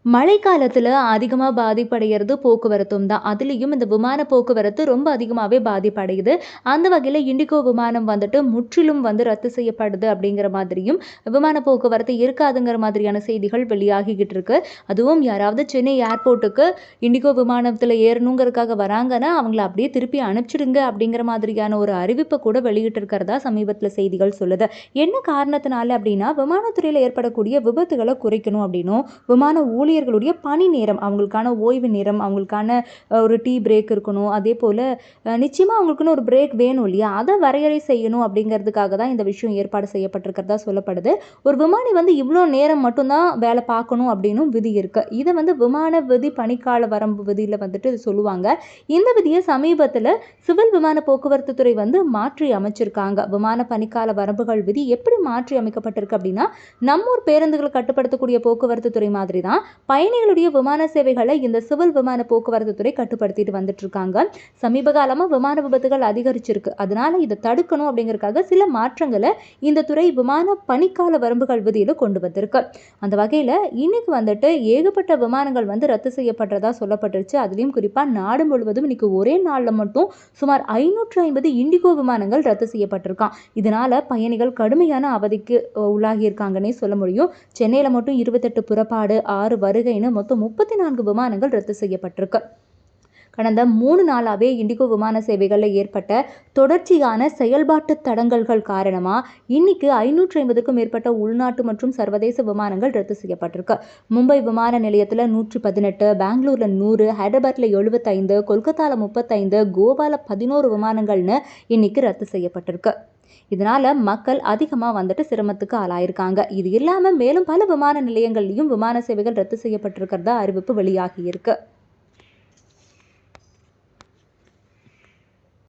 மழைக்காலத்துல அதிகமா பாதிப்படையறது போக்குவரத்தும் தான். அதுலயும் இந்த விமான போக்குவரத்து ரொம்ப அதிகமாவே பாதிப்படையுது. அந்த வகையில இண்டிகோ விமானம் வந்துட்டு முற்றிலும் வந்து ரத்து செய்யப்படுது அப்படிங்கிற மாதிரியும், விமான போக்குவரத்து இருக்காதுங்கிற மாதிரியான செய்திகள் வெளியாகிக்கிட்டு இருக்கு. அதுவும் யாராவது சென்னை ஏர்போர்ட்டுக்கு இண்டிகோ விமானத்துல ஏறணுங்கிறதுக்காக வராங்கன்னா, அவங்கள அப்படியே திருப்பி அனுப்பிச்சிடுங்க அப்படிங்கிற மாதிரியான ஒரு அறிவிப்ப கூட வெளியிட்டு இருக்கிறதா சமீபத்தில செய்திகள் சொல்லுது. என்ன காரணத்தினால அப்படின்னா, விமானத்துறையில ஏற்படக்கூடிய விபத்துகள குறைக்கணும் அப்படின்னும், விமான ஊழியர்களுடைய பணி நேரம், அவங்களுக்கான ஓய்வு நேரம், அவங்களுக்கான ஒரு டீ பிரேக் இருக்கணும். அதேபோல நிச்சயமா அவங்களுக்குன்னு ஒரு பிரேக் வேணும் இல்லையா? அத வரையறை செய்யணும் அப்படிங்கிறதுக்காக தான் இந்த விஷயம் ஏற்பாடு செய்யப்பட்டிருக்கிறதா சொல்லப்படுது. ஒரு விமானி வந்து இவ்ளோ நேரம் மட்டும் தான் வேலை பார்க்கணும் அப்படின்னும் விதி இருக்கு. இத வந்து விமான விதி பணிக்கால வரம்பு விதியில வந்துட்டு சொல்லுவாங்க. இந்த விதிய சமீபத்தில சிவில் விமான போக்குவரத்து துறை வந்து மாற்றி அமைச்சிருக்காங்க. விமான பணிக்கால வரம்புகள் விதி எப்படி மாற்றி அமைக்கப்பட்டிருக்கு அப்படின்னா, நம்மூர் பேருந்துகள கட்டுப்படுத்தக்கூடிய போக்குவரத்து துறை மாதிரி தான் பயணிகளுடைய விமான சேவைகளை இந்த சிவில் விமான போக்குவரத்து துறை கட்டுப்படுத்திட்டு வந்துட்டு இருக்காங்க. சமீப காலமா விமான விபத்துகள் அதிகரிச்சிருக்கு. அதனால இதை தடுக்கணும் அப்படிங்கறதுக்காக சில மாற்றங்களை இந்த துறை விமான பணிக்கால வரம்புகள் விதியில கொண்டு வந்திருக்கு. அந்த வகையில இன்னைக்கு வந்துட்டு ஏகப்பட்ட விமானங்கள் வந்து ரத்து செய்யப்படுறதா சொல்லப்பட்டுருச்சு. அதுலயும் குறிப்பா நாடு முழுவதும் இன்னைக்கு ஒரே நாள்ல மட்டும் சுமார் 550 இண்டிகோ விமானங்கள் ரத்து செய்யப்பட்டிருக்காம். இதனால பயணிகள் கடுமையான அவதிக்கு உள்ளாகி இருக்காங்கன்னே சொல்ல முடியும். சென்னையில மட்டும் 28 புறப்பாடு, 6 வருகைன்னு மொத்தம் 34 விமானங்கள் ரத்து செய்யப்பட்டிருக்கு. கடந்த 3 நாளாவே இண்டிகோ விமான சேவைகள்ல ஏற்பட்ட தொடர்ச்சியான செயல்பாட்டு தடங்கல்கள் காரணமா இன்னைக்கு 550க்கும் மேற்பட்ட உள்நாட்டு மற்றும் சர்வதேச விமானங்கள் ரத்து செய்யப்பட்டிருக்கு. மும்பை விமான நிலையத்துல 118, பெங்களூர்ல 100, ஹைதராபாத்ல 75, கொல்கத்தால 35, கோவால 11 விமானங்கள்னு இன்னைக்கு ரத்து செய்யப்பட்டிருக்கு. இதனால மக்கள் அதிகமா வந்துட்டு சிரமத்துக்கு ஆளாயிருக்காங்க. இது இல்லாம மேலும் பல விமான நிலையங்கள்லயும் விமான சேவைகள் ரத்து செய்யப்பட்டிருக்கிறதா அறிவிப்பு வெளியாகி இருக்கு.